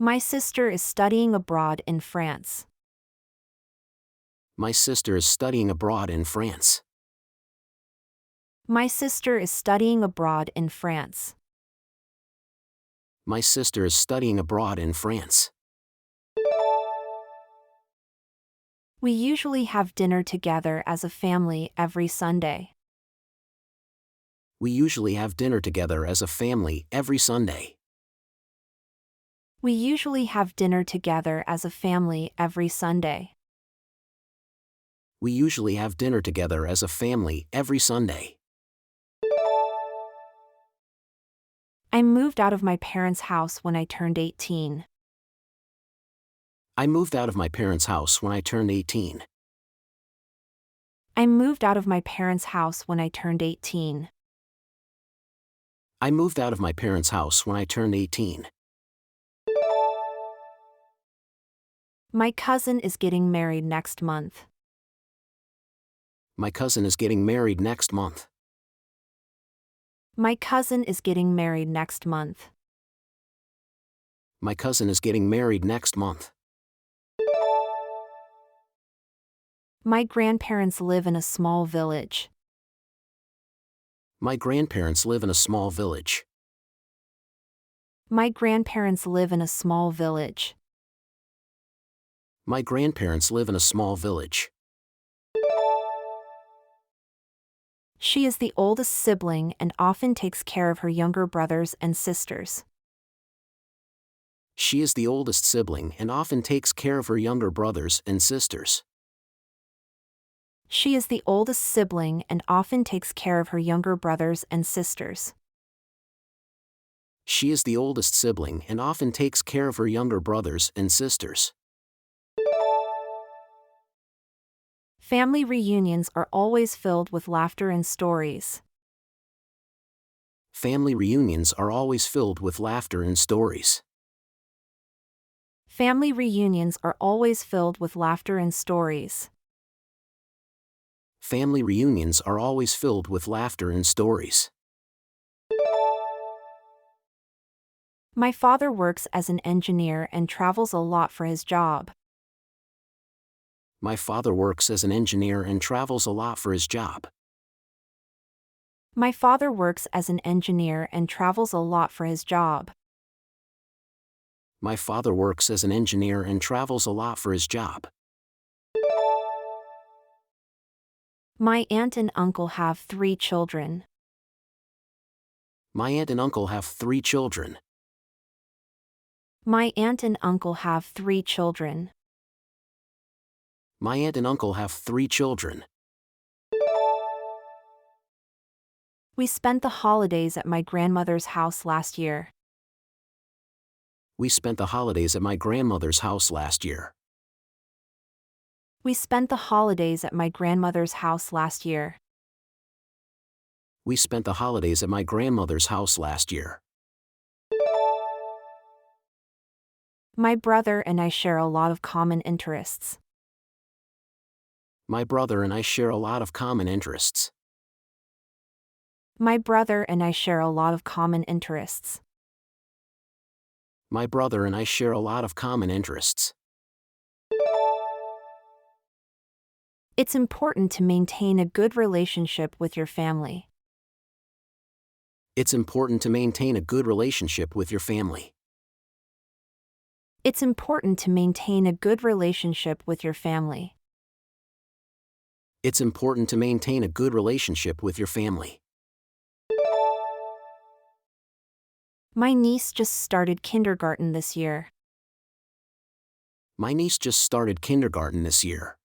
My sister is studying abroad in France. My sister is studying abroad in France. My sister is studying abroad in France. My sister is studying abroad in France. We usually have dinner together as a family every Sunday. We usually have dinner together as a family every Sunday. We usually have dinner together as a family every Sunday. We usually have dinner together as a family every Sunday. I moved out of my parents' house when I turned 18. I moved out of my parents' house when I turned 18. I moved out of my parents' house when I turned 18. I moved out of my parents' house when I turned 18. My cousin is getting married next month. My cousin is getting married next month. My cousin is getting married next month. My cousin is getting married next month. My grandparents live in a small village. My grandparents live in a small village. My grandparents live in a small village. My grandparents live in a small village. She is the oldest sibling and often takes care of her younger brothers and sisters. She is the oldest sibling and often takes care of her younger brothers and sisters. She is the oldest sibling and often takes care of her younger brothers and sisters. She is the oldest sibling and often takes care of her younger brothers and sisters. Family reunions are always filled with laughter and stories. Family reunions are always filled with laughter and stories. Family reunions are always filled with laughter and stories. Family reunions are always filled with laughter and stories. My father works as an engineer and travels a lot for his job. My father works as an engineer and travels a lot for his job. My father works as an engineer and travels a lot for his job. My father works as an engineer and travels a lot for his job. My aunt and uncle have 3 children. My aunt and uncle have 3 children. My aunt and uncle have 3 children. My aunt and uncle have 3 children. We spent the holidays at my grandmother's house last year. We spent the holidays at my grandmother's house last year. We spent the holidays at my grandmother's house last year. We spent the holidays at my grandmother's house last year. My brother and I share a lot of common interests. My brother and I share a lot of common interests. My brother and I share a lot of common interests. My brother and I share a lot of common interests. It's important to maintain a good relationship with your family. It's important to maintain a good relationship with your family. It's important to maintain a good relationship with your family. It's important to maintain a good relationship with your family. My niece just started kindergarten this year. My niece just started kindergarten this year.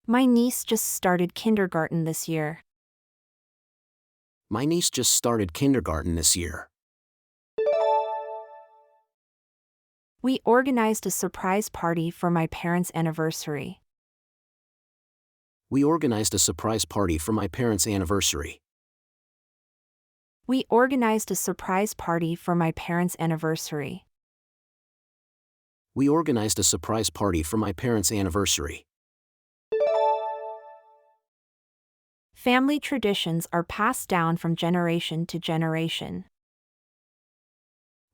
My niece just started kindergarten this year. My niece just started kindergarten this year. We organized a surprise party for my parents' anniversary. We organized a surprise party for my parents' anniversary. We organized a surprise party for my parents' anniversary. We organized a surprise party for my parents' anniversary. Family traditions are passed down from generation to generation.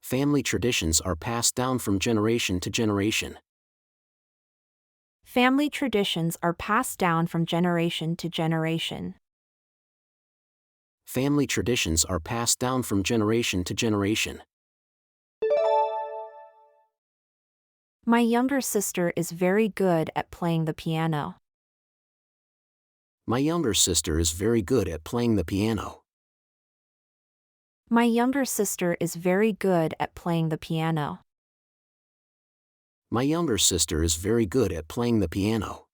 Family traditions are passed down from generation to generation. Family traditions are passed down from generation to generation. Family traditions are passed down from generation to generation. My younger sister is very good at playing the piano. My younger sister is very good at playing the piano. My younger sister is very good at playing the piano. My younger sister is very good at playing the piano.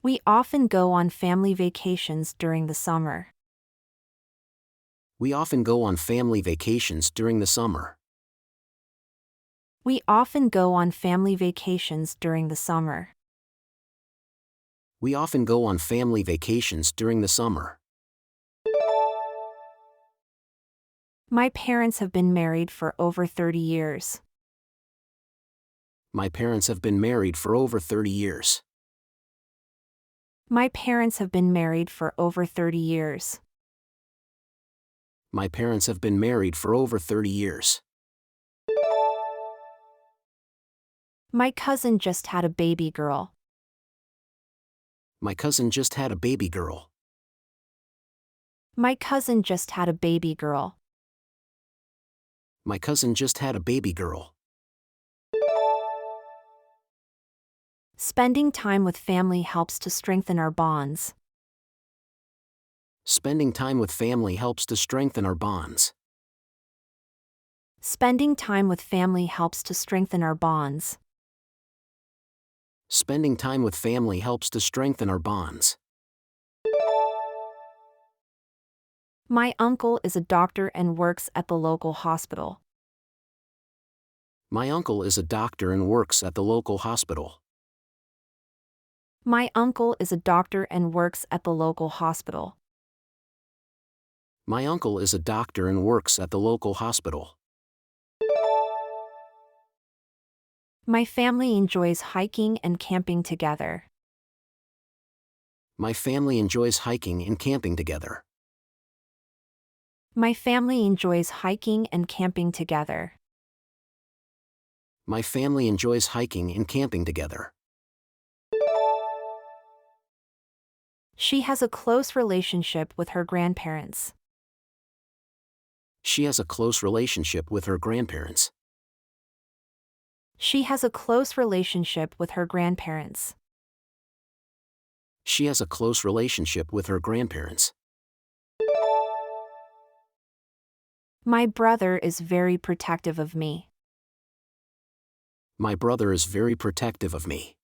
We often go on family vacations during the summer. We often go on family vacations during the summer. We often go on family vacations during the summer. We often go on family vacations during the summer. My parents have been married for over 30 years. My parents have been married for over 30 years. My parents have been married for over 30 years. My parents have been married for over 30 years. My cousin just had a baby girl. My cousin just had a baby girl. My cousin just had a baby girl. My cousin just had a baby girl. Spending time with family helps to strengthen our bonds. Spending time with family helps to strengthen our bonds. Spending time with family helps to strengthen our bonds. Spending time with family helps to strengthen our bonds. My uncle is a doctor and works at the local hospital. My uncle is a doctor and works at the local hospital. My uncle is a doctor and works at the local hospital. My uncle is a doctor and works at the local hospital. My family enjoys hiking and camping together. My family enjoys hiking and camping together. My family enjoys hiking and camping together. My family enjoys hiking and camping together. She has a close relationship with her grandparents. She has a close relationship with her grandparents. She has a close relationship with her grandparents. She has a close relationship with her grandparents. My brother is very protective of me. My brother is very protective of me.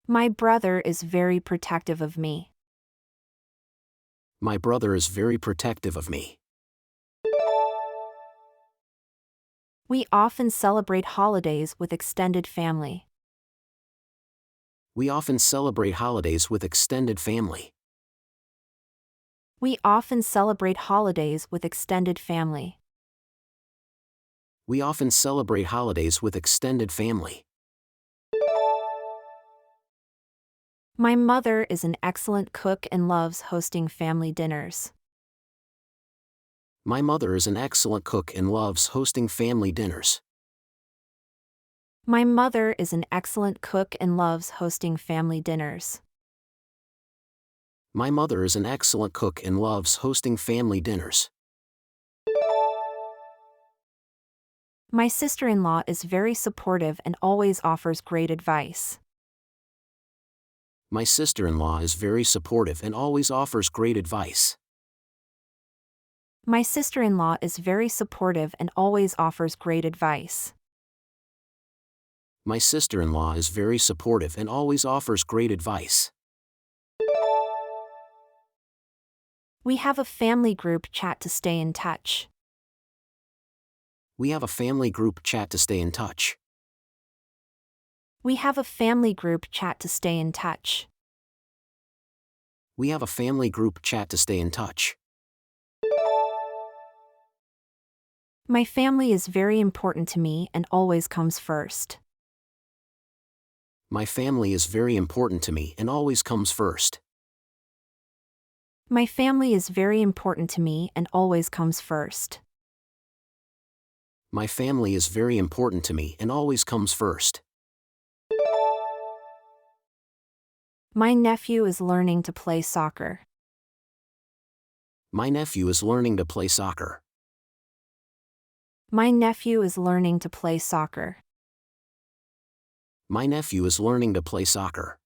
My brother is very protective of me. My brother is very protective of me. We often celebrate holidays with extended family. We often celebrate holidays with extended family. We often celebrate holidays with extended family. We often celebrate holidays with extended family. My mother is an excellent cook and loves hosting family dinners. My mother is an excellent cook and loves hosting family dinners. My mother is an excellent cook and loves hosting family dinners. My mother is an excellent cook and loves hosting family dinners. My sister-in-law is very supportive and always offers great advice. My sister-in-law is very supportive and always offers great advice. My sister-in-law is very supportive and always offers great advice. My sister-in-law is very supportive and always offers great advice. We have a family group chat to stay in touch. We have a family group chat to stay in touch. We have a family group chat to stay in touch. We have a family group chat to stay in touch. My family is very important to me and always comes first. My family is very important to me and always comes first. My family is very important to me and always comes first. My family is very important to me and always comes first. My nephew is learning to play soccer. My nephew is learning to play soccer. My nephew is learning to play soccer. My nephew is learning to play soccer.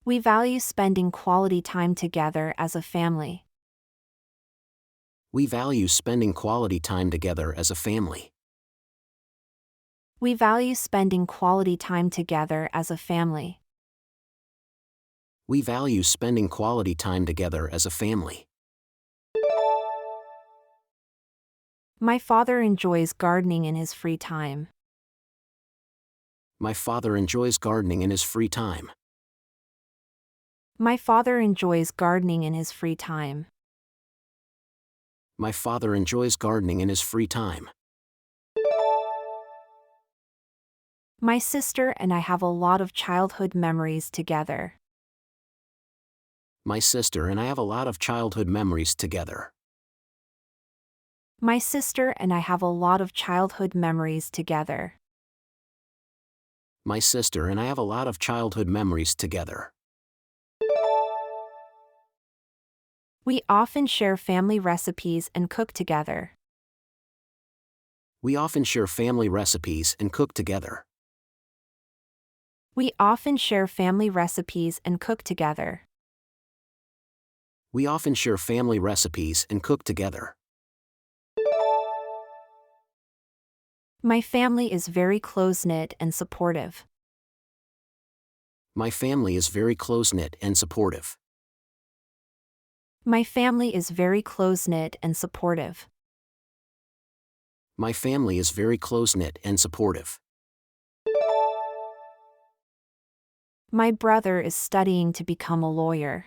We value spending quality time together as a family. We value spending quality time together as a family. We value spending quality time together as a family. We value spending quality time together as a family. My father enjoys gardening in his free time. My father enjoys gardening in his free time. My father enjoys gardening in his free time. My father enjoys gardening in his free time. My sister and I have a lot of childhood memories together. My sister and I have a lot of childhood memories together. My sister and I have a lot of childhood memories together. My sister and I have a lot of childhood memories together. We often share family recipes and cook together. We often share family recipes and cook together. We often share family recipes and cook together. We often share family recipes and cook together. My family is very close-knit and supportive. My family is very close-knit and supportive. My family is very close-knit and supportive. My family is very close-knit and supportive. My brother is studying to become a lawyer.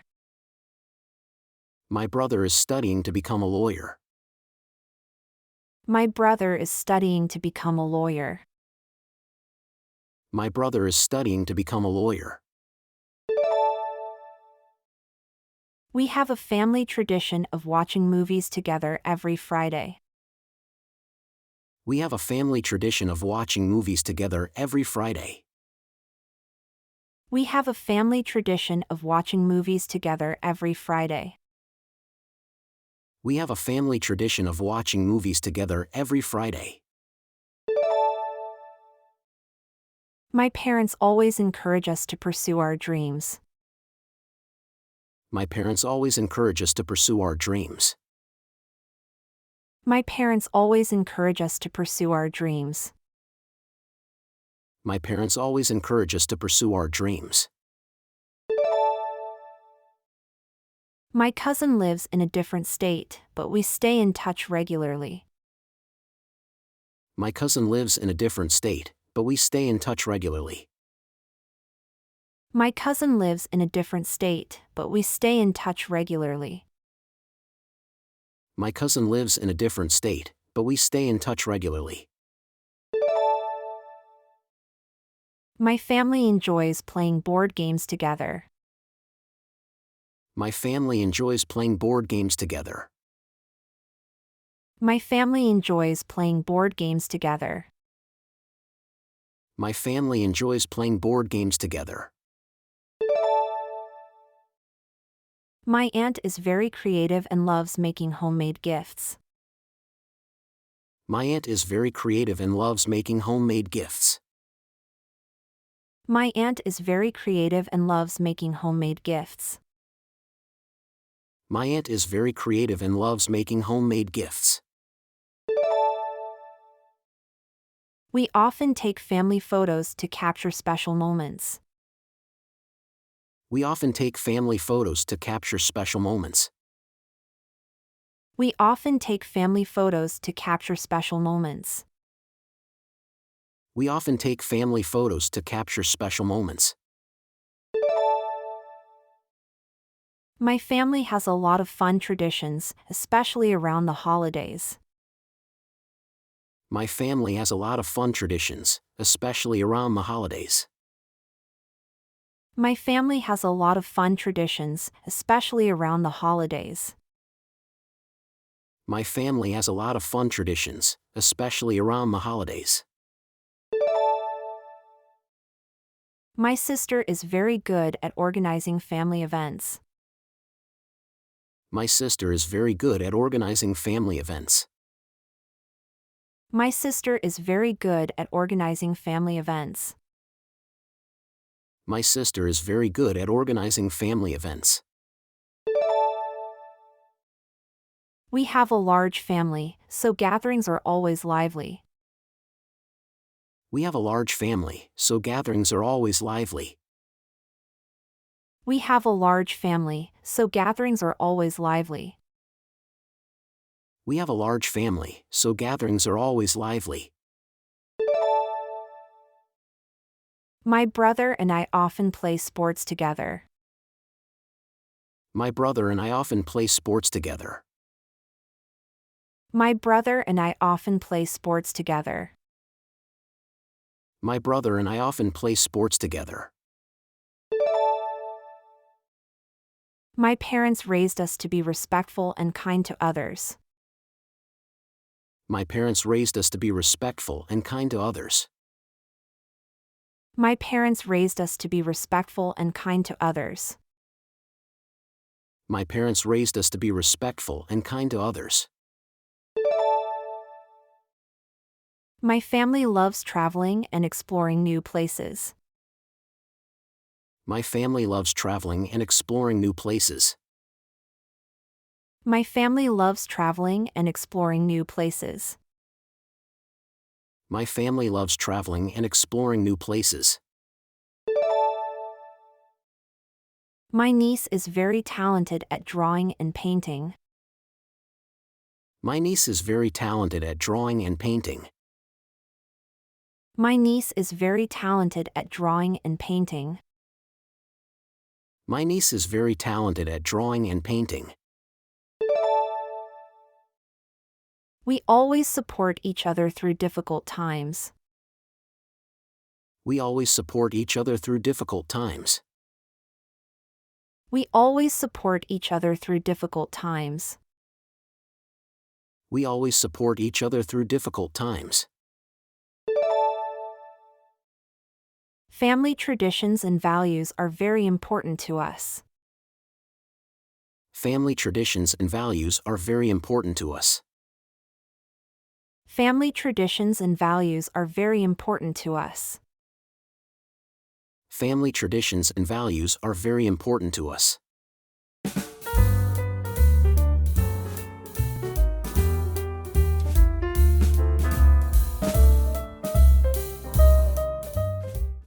My brother is studying to become a lawyer. My brother is studying to become a lawyer. My brother is studying to become a lawyer. We have a family tradition of watching movies together every Friday. We have a family tradition of watching movies together every Friday. We have a family tradition of watching movies together every Friday. We have a family tradition of watching movies together every Friday. My parents always encourage us to pursue our dreams. My parents always encourage us to pursue our dreams. My parents always encourage us to pursue our dreams. My parents always encourage us to pursue our dreams. My cousin lives in a different state, but we stay in touch regularly. My cousin lives in a different state, but we stay in touch regularly. My cousin lives in a different state, but we stay in touch regularly. My cousin lives in a different state, but we stay in touch regularly. My family enjoys playing board games together. My family enjoys playing board games together. My family enjoys playing board games together. My family enjoys playing board games together. My aunt is very creative and loves making homemade gifts. My aunt is very creative and loves making homemade gifts. My aunt is very creative and loves making homemade gifts. My aunt is very creative and loves making homemade gifts. We often take family photos to capture special moments. We often take family photos to capture special moments. We often take family photos to capture special moments. We often take family photos to capture special moments. My family has a lot of fun traditions, especially around the holidays. My family has a lot of fun traditions, especially around the holidays. My family has a lot of fun traditions, especially around the holidays. My family has a lot of fun traditions, especially around the holidays. My sister is very good at organizing family events. My sister is very good at organizing family events. My sister is very good at organizing family events. My sister is very good at organizing family events. We have a large family, so gatherings are always lively. We have a large family, so gatherings are always lively. We have a large family, so gatherings are always lively. We have a large family, so gatherings are always lively. My brother and I often play sports together. My brother and I often play sports together. My brother and I often play sports together. My brother and I often play sports together. My parents raised us to be respectful and kind to others. My parents raised us to be respectful and kind to others. My parents raised us to be respectful and kind to others. My parents raised us to be respectful and kind to others. My family loves traveling and exploring new places. My family loves traveling and exploring new places. My family loves traveling and exploring new places. My family loves traveling and exploring new places. My niece is very talented at drawing and painting. My niece is very talented at drawing and painting. My niece is very talented at drawing and painting. My niece is very talented at drawing and painting. We always support each other through difficult times. We always support each other through difficult times. We always support each other through difficult times. We always support each other through difficult times. Family traditions and values are very important to us. Family traditions and values are very important to us. Family traditions and values are very important to us. Family traditions and values are very important to us.